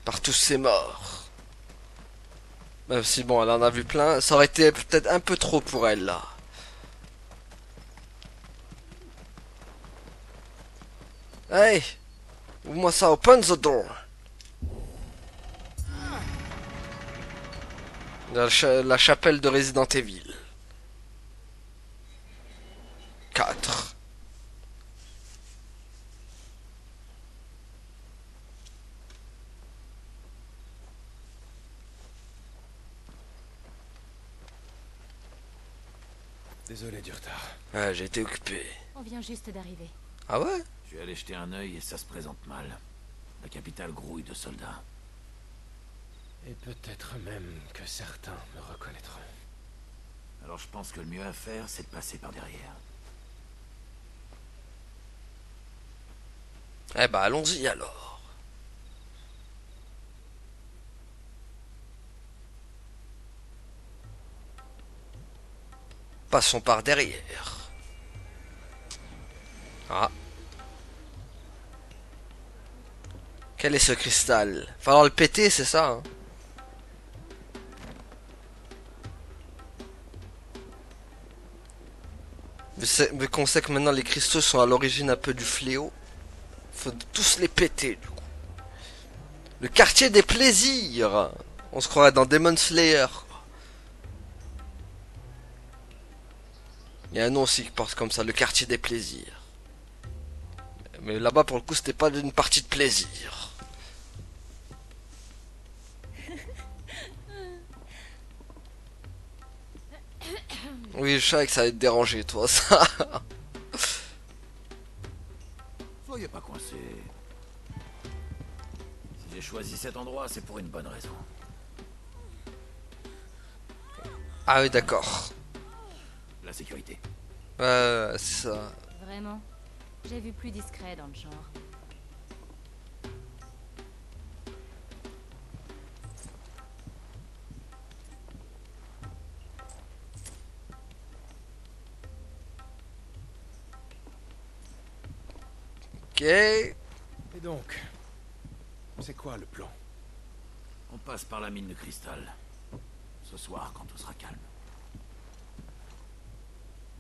par tous ces morts. Même si bon, elle en a vu plein, ça aurait été peut-être un peu trop pour elle, là. Hey! Ouvre-moi ça, open the door! La chapelle de Resident Evil. 4. Désolé du retard. Ouais, j'ai été occupé. On vient juste d'arriver. Ah ouais? Je suis allé jeter un œil et ça se présente mal. La capitale grouille de soldats. Et peut-être même que certains me reconnaîtront. Alors je pense que le mieux à faire, c'est de passer par derrière. Eh bah allons-y alors. Passons par derrière. Ah. Quel est ce cristal? Falloir le péter, c'est ça hein? Vu qu'on sait que maintenant les cristaux sont à l'origine un peu du fléau, faut tous les péter du coup. Le quartier des plaisirs. On se croirait dans Demon Slayer. Il y a un nom aussi qui porte comme ça, le quartier des plaisirs. Mais là-bas pour le coup c'était pas une partie de plaisir. Oui, je savais que ça allait te déranger, toi, ça. Soyez pas coincé. Si j'ai choisi cet endroit, c'est pour une bonne raison. Ah oui, d'accord. La sécurité. C'est ça. Vraiment? J'ai vu plus discret dans le genre. Ok. Et donc, c'est quoi le plan? On passe par la mine de cristal. Ce soir, quand tout sera calme.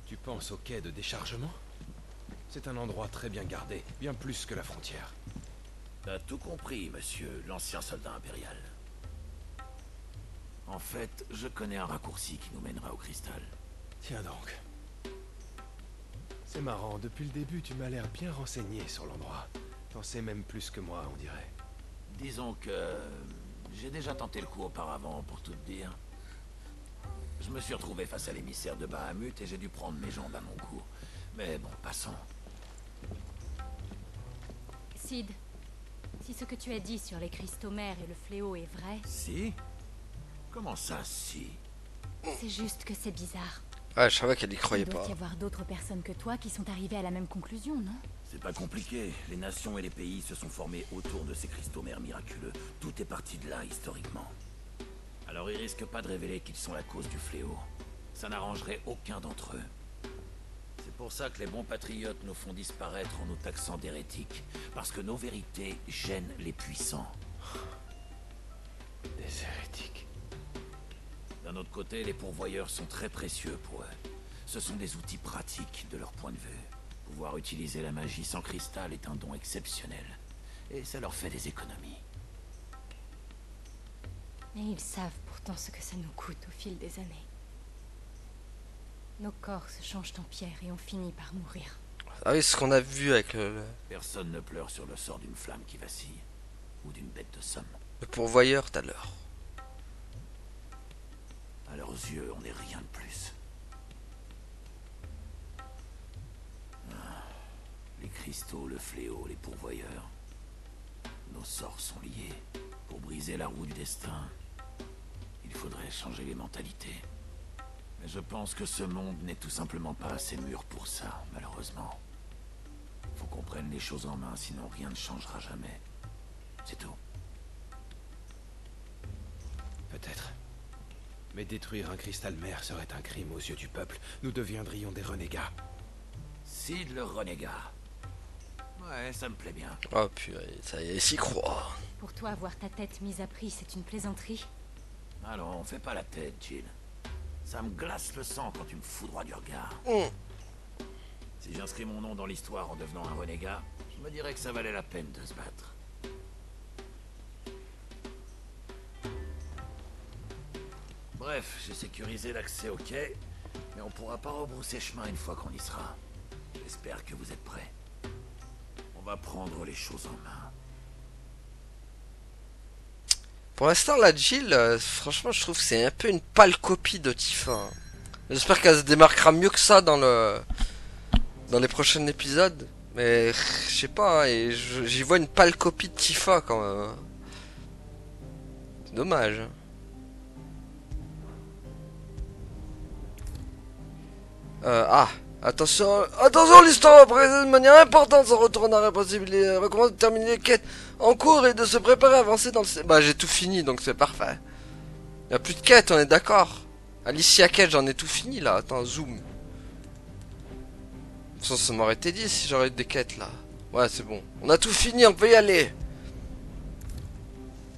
Tu penses au quai de déchargement? C'est un endroit très bien gardé, bien plus que la frontière. T'as tout compris, monsieur, l'ancien soldat impérial. En fait, je connais un raccourci qui nous mènera au cristal. Tiens donc. C'est marrant, depuis le début, tu m'as l'air bien renseigné sur l'endroit. T'en sais même plus que moi, on dirait. Disons que... j'ai déjà tenté le coup auparavant, pour tout te dire. Je me suis retrouvé face à l'émissaire de Bahamut et j'ai dû prendre mes jambes à mon cou. Mais bon, passons. Sid, si ce que tu as dit sur les cristaux mères et le fléau est vrai... Si? Comment ça, si? C'est juste que c'est bizarre. Ouais, je savais qu'elle y croyait Il doit pas. y avoir d'autres personnes que toi qui sont arrivées à la même conclusion, non? C'est pas compliqué. Les nations et les pays se sont formés autour de ces cristaux mères miraculeux. Tout est parti de là, historiquement. Alors ils risquent pas de révéler qu'ils sont la cause du fléau. Ça n'arrangerait aucun d'entre eux. C'est pour ça que les bons patriotes nous font disparaître en nous taxant d'hérétiques. Parce que nos vérités gênent les puissants. Des hérétiques. D'un autre côté, les pourvoyeurs sont très précieux pour eux. Ce sont des outils pratiques de leur point de vue. Pouvoir utiliser la magie sans cristal est un don exceptionnel. Et ça leur fait des économies. Et ils savent pourtant ce que ça nous coûte au fil des années. Nos corps se changent en pierre et on finit par mourir. Ah oui, c'est ce qu'on a vu avec le... Personne ne pleure sur le sort d'une flamme qui vacille. ou d'une bête de somme. Le pourvoyeur tout à l'heure. À leurs yeux, on n'est rien de plus. Les cristaux, le fléau, les pourvoyeurs. Nos sorts sont liés. Pour briser la roue du destin, il faudrait changer les mentalités. Mais je pense que ce monde n'est tout simplement pas assez mûr pour ça, malheureusement. Faut qu'on prenne les choses en main, sinon rien ne changera jamais. C'est tout. Peut-être. Mais détruire un cristal mère serait un crime aux yeux du peuple. Nous deviendrions des renégats. Sid le renégat. Ouais, ça me plaît bien. Oh purée, ça y est, s'y croit. Pour toi, avoir ta tête mise à prix, c'est une plaisanterie. Allons, fais pas la tête, Jill. Ça me glace le sang quand tu me foudroies du regard. Si j'inscris mon nom dans l'histoire en devenant un renégat, je me dirais que ça valait la peine de se battre. Bref, j'ai sécurisé l'accès au quai, mais on pourra pas rebrousser chemin une fois qu'on y sera. J'espère que vous êtes prêts. On va prendre les choses en main. Pour l'instant, la Jill, franchement, je trouve que c'est un peu une pâle copie de Tifa. J'espère qu'elle se démarquera mieux que ça dans les prochains épisodes. Mais je sais pas, hein, et j'y vois une pâle copie de Tifa quand même. Hein. C'est dommage. Attention, l'histoire va présenter de manière importante son retour en arrière possible. Il recommande de terminer les quêtes en cours et de se préparer à avancer dans le... Bah, j'ai tout fini, donc c'est parfait. Il n'y a plus de quêtes, on est d'accord. Alicia Quête, j'en ai tout fini, là. Attends, zoom. De toute façon, ça m'aurait été dit si j'aurais eu des quêtes, là. Ouais, c'est bon. On a tout fini, on peut y aller.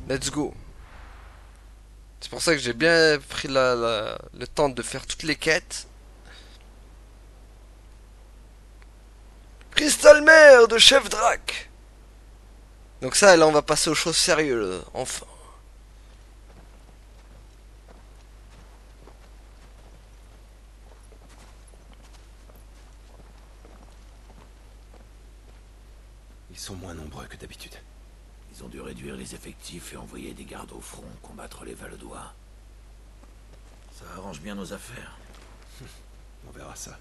Let's go. C'est pour ça que j'ai bien pris le temps de faire toutes les quêtes. Crystal Mère de Chef Drac. Donc ça, là, on va passer aux choses sérieuses, enfin. Ils sont moins nombreux que d'habitude. Ils ont dû réduire les effectifs et envoyer des gardes au front combattre les Valedois. Ça arrange bien nos affaires. On verra ça.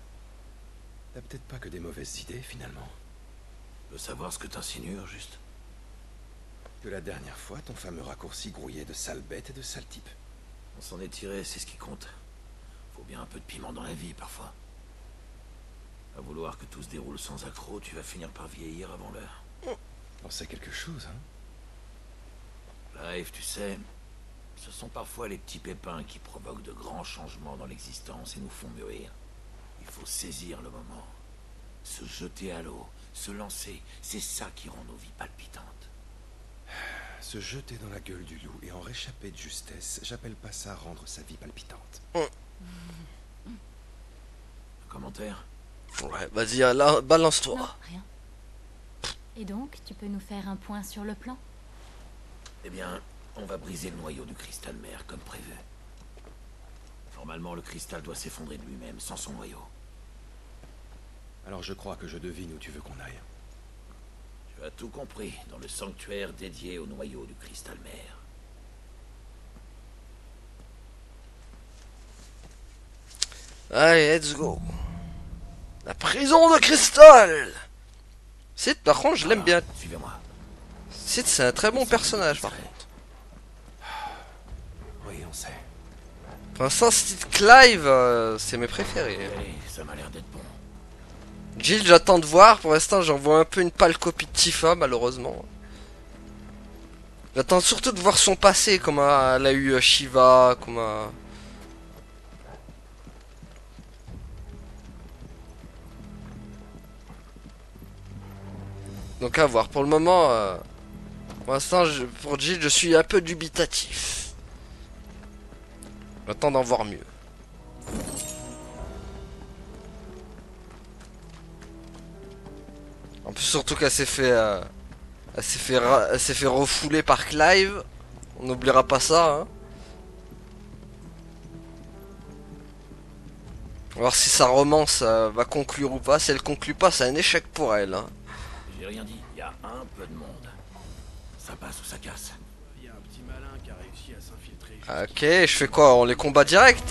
T'as peut-être pas que des mauvaises idées, finalement. Je veux savoir ce que t'insinues, juste. Que la dernière fois, ton fameux raccourci grouillait de sales bêtes et de sales types. On s'en est tiré, c'est ce qui compte. Faut bien un peu de piment dans la vie, parfois. À vouloir que tout se déroule sans accroc, tu vas finir par vieillir avant l'heure. On sait quelque chose, hein? Life, tu sais, ce sont parfois les petits pépins qui provoquent de grands changements dans l'existence et nous font mûrir. Il faut saisir le moment. Se jeter à l'eau, se lancer, c'est ça qui rend nos vies palpitantes. Se jeter dans la gueule du loup et en réchapper de justesse, j'appelle pas ça rendre sa vie palpitante. Un commentaire? Ouais, vas-y, balance-toi. Non, rien. Et donc, tu peux nous faire un point sur le plan? Eh bien, on va briser le noyau du cristal mère comme prévu. Normalement, le cristal doit s'effondrer de lui-même, sans son noyau. Alors je crois que je devine où tu veux qu'on aille. Tu as tout compris, dans le sanctuaire dédié au noyau du cristal mère. Allez, let's go. La prison de cristal. Sid, par contre, je l'aime bien. Suivez-moi. Sid, c'est un très bon personnage, par contre. Oui, on sait. Pour l'instant, Sid Clive, c'est mes préférés. Allez, ça m'a l'air d'être bon. Jill, j'attends de voir. Pour l'instant, j'en vois un peu une pâle copie de Tifa, malheureusement. J'attends surtout de voir son passé, comment elle a eu Shiva, comment... Donc à voir. Pour le moment, pour l'instant, pour Jill, je suis un peu dubitatif. J'attends d'en voir mieux. En plus, surtout qu'elle s'est fait, elle s'est fait refouler par Clive. On n'oubliera pas ça. Hein. On va voir si sa romance va conclure ou pas. Si elle conclut pas, c'est un échec pour elle. Hein. J'ai rien dit, il y a un peu de monde. Ça impasse où ça casse. Il y a un petit malin qui a réussi à s'infiltrer. Ok, je fais quoi? On les combat direct?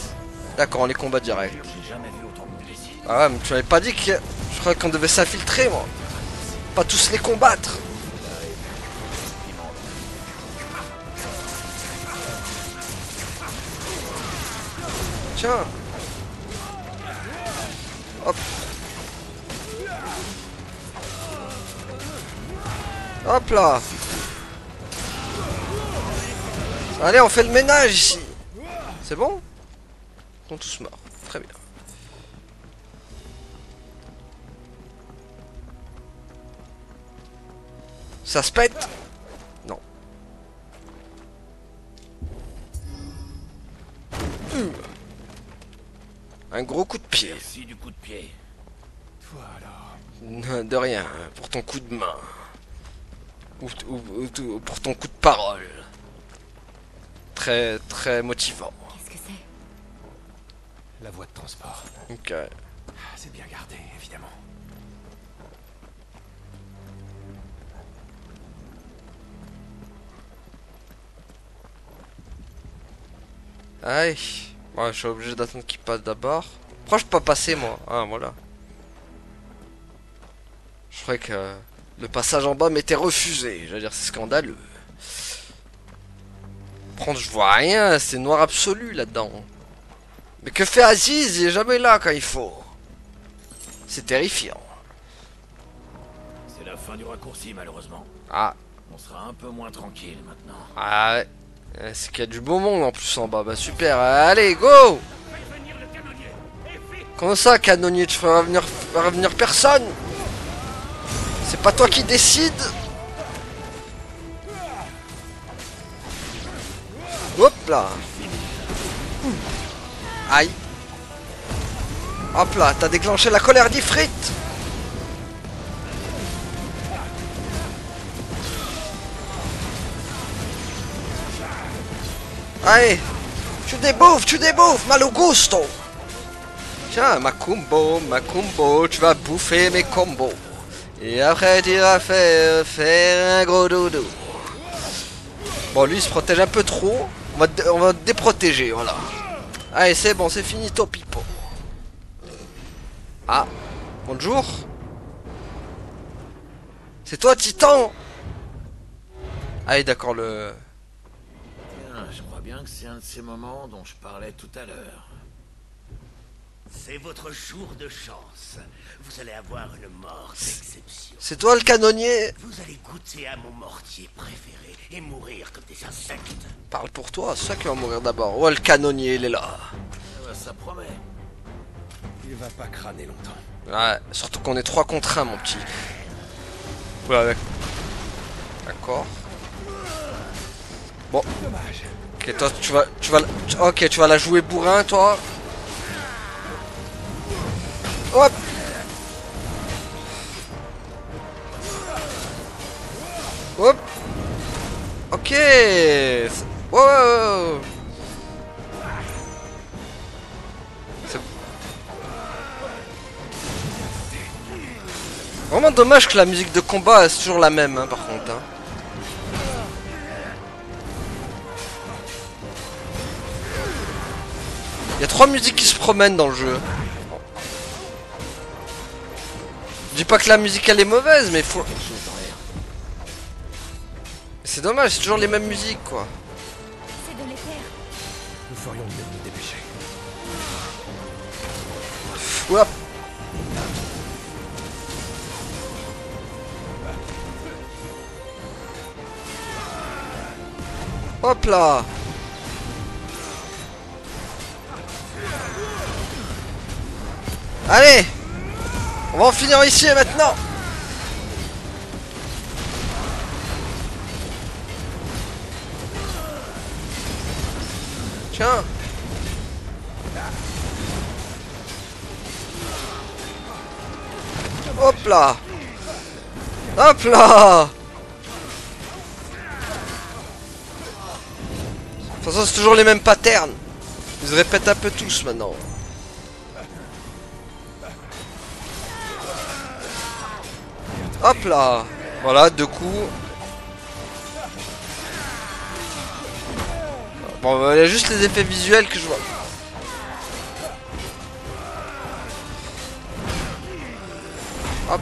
D'accord, on les combat direct. J'ai jamais vu autant de monde ici. Ah ouais, mais tu m'avais pas dit que... Je croyais qu'on devait s'infiltrer, moi. Pas tous les combattre. Tiens. Hop. Hop là. Allez, on fait le ménage ici. C'est bon? Ils sont tous morts. Très bien. Ça se pète? Non. Un gros coup de pied. Merci du coup de pied. Voilà. De rien, pour ton coup de main. Ou pour ton coup de parole. Très, très motivant. Qu'est-ce que c'est? La voie de transport. Ok. C'est bien gardé, évidemment. Aïe. Ouais, je suis obligé d'attendre qu'il passe d'abord. Pourquoi je peux pas passer, moi? Ah, voilà. Je croyais que le passage en bas m'était refusé. J'allais dire, c'est scandaleux. Prendre, je vois rien. C'est noir absolu là-dedans. Mais que fait Aziz? Il est jamais là quand il faut. C'est terrifiant. C'est la fin du raccourci, malheureusement. Ah. On sera un peu moins tranquille maintenant. Ah ouais. C'est qu'il y a du beau monde en plus en bas. Bah super. Allez, go! Comment ça, canonnier? Tu feras revenir personne? C'est pas toi qui décide? Hop là. Aïe. Hop là, t'as déclenché la colère d'Ifrit. Allez. Tu débouffes, mal au gusto. Tiens, ma combo, tu vas bouffer mes combos. Et après tu vas faire un gros dodo. Bon, lui il se protège un peu trop. On va déprotéger, voilà. Allez, c'est bon, c'est finito pipo. Ah, bonjour. C'est toi, Titan? Allez, d'accord, le... Tiens, je crois bien que c'est un de ces moments dont je parlais tout à l'heure. C'est votre jour de chance. Vous allez avoir une mort d'exception. C'est toi le canonnier? Vous allez goûter à mon mortier préféré et mourir comme des insectes. Parle pour toi, c'est ça qui va mourir d'abord. Oh, le canonnier, il est là. Ça promet. Il va pas crâner longtemps. Ouais, surtout qu'on est 3 contre 1, mon petit. Ouais. D'accord. Bon. Dommage. Ok, toi, tu vas la jouer bourrin, toi. Hop. Hop. Ok. Wow. C'est vraiment dommage que la musique de combat est toujours la même, hein, par contre. Hein. Il y a 3 musiques qui se promènent dans le jeu. Je dis pas que la musique elle est mauvaise, mais faut... C'est dommage, c'est toujours les mêmes musiques, quoi. C'est de l'éther. Nous ferions mieux de nous dépêcher. Hop. Hop là. Allez. On va en finir ici et maintenant. Tiens. Hop là. Hop là. De toute façon, c'est toujours les mêmes patterns. Ils se répètent un peu tous maintenant. Hop là. Voilà, 2 coups. Bon, il y a juste les effets visuels que je vois. Hop.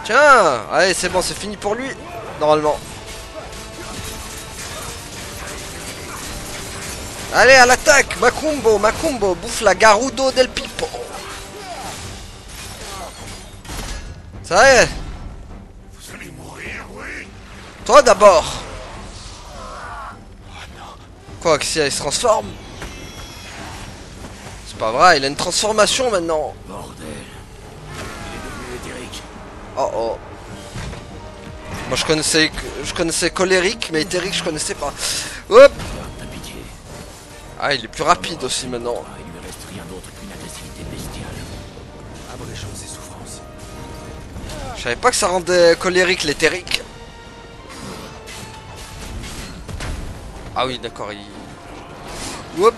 Tiens, allez, c'est bon, c'est fini pour lui, normalement. Allez, à l'attaque, Macumbo, bouffe la Garudo del Pipo. Ça y est. Vous allez mourir, oui. Toi d'abord. Quoi, que si elle se transforme? C'est pas vrai, il a une transformation maintenant. Bordel. Il est devenu éthérique. Oh oh. Moi je connaissais colérique, mais éthérique je connaissais pas. Hop. Ah, il est plus rapide aussi maintenant. Il lui reste rien d'autre qu'une agressivité bestiale. Abrégeons ses souffrances. Je savais pas que ça rendait colérique l'éthérique. Ah oui, d'accord, il... Hop.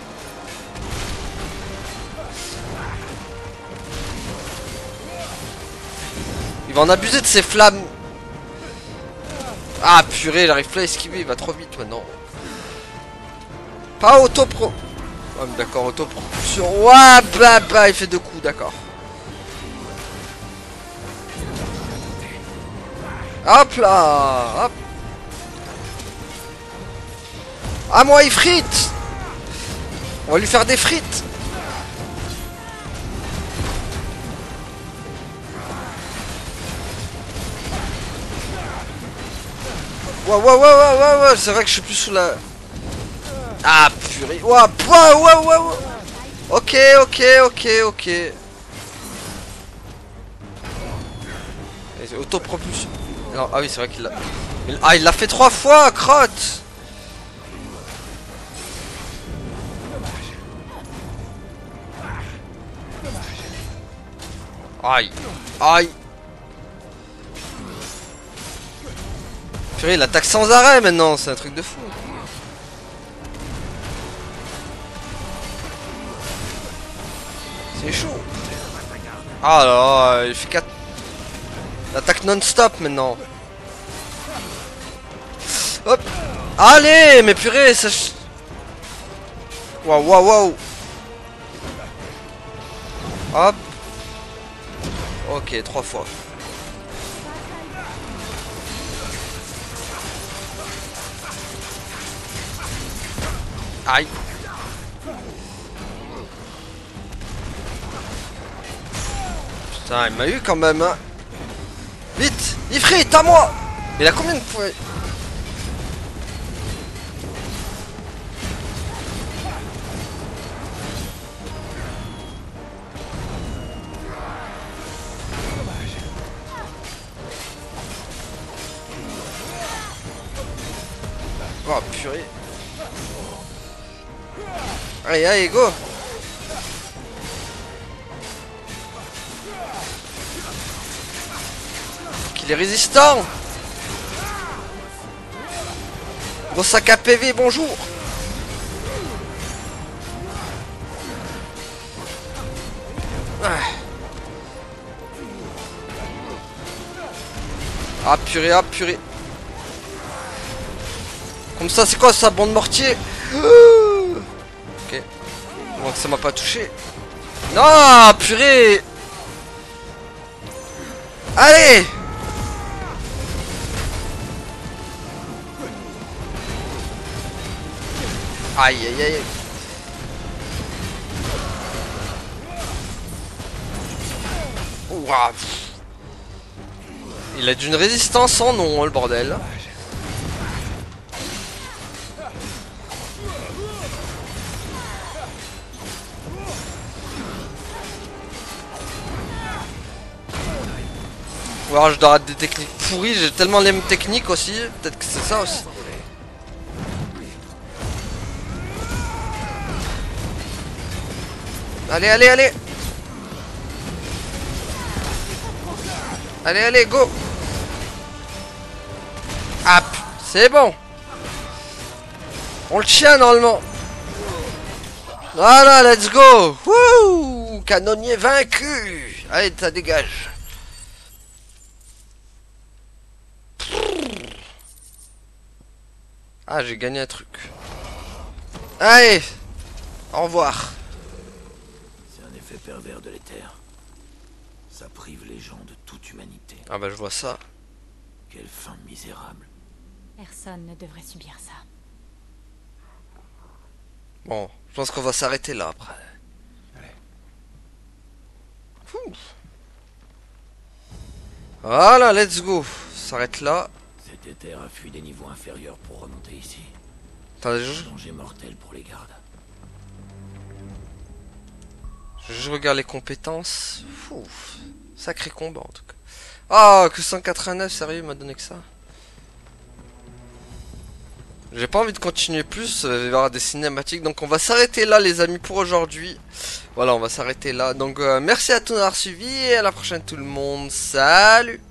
Il va en abuser de ses flammes. Ah purée, il arrive pas à esquiver, il va trop vite maintenant. Pas auto-pro. Oh, d'accord, auto-propulsion. Ouais, bah, il fait 2 coups, d'accord. Hop là, hop. Ah, moi, il frite. On va lui faire des frites. Ouais, c'est vrai que je suis plus sous la... Ah, purée. Ouais. Ok. Autopropulsion. Ah oui, c'est vrai qu'il l'a... Ah, il l'a fait 3 fois, crotte. Aïe. Purée, il attaque sans arrêt maintenant, c'est un truc de fou. C'est chaud. Ah là, il fait 4. L'attaque non-stop maintenant. Hop. Allez, mais purée, ça... Waouh. Hop. Ok, 3 fois. Aïe. Putain, il m'a eu quand même, hein. Vite, Ifrit, à moi. Il a combien de points? Oh purée. Allez, go. Qu'il est résistant. Gros sac à PV, bonjour. Ah purée. Comme ça, c'est quoi ça, bon de mortier? Ok. Donc ça m'a pas touché. Non, purée. Allez. Aïe. Ouah. Il a d'une résistance sans nom, le bordel. Ou alors je dois arrêter des techniques pourries, j'ai tellement les mêmes techniques aussi, peut-être que c'est ça aussi. Allez. Allez, go. Ah, c'est bon. On le tient normalement. Voilà, let's go. Wouh, canonnier vaincu. Allez, ça dégage. Ah, j'ai gagné un truc. Allez, au revoir. C'est un effet pervers de l'éther. Ça prive les gens de toute humanité. Ah bah je vois ça. Quelle fin misérable. Personne ne devrait subir ça. Bon, je pense qu'on va s'arrêter là après. Allez. Ouh. Voilà, let's go. On s'arrête là. Cet éther a fui des niveaux inférieurs pour remonter ici. Attendez, Un danger mortel pour les gardes. je regarde les compétences. Ouh. Sacré combat en tout cas. Ah, que 189, sérieux, il m'a donné que ça. J'ai pas envie de continuer plus, il va y avoir des cinématiques. Donc on va s'arrêter là les amis pour aujourd'hui. Voilà, on va s'arrêter là. Donc merci à tous d'avoir suivi et à la prochaine tout le monde. Salut.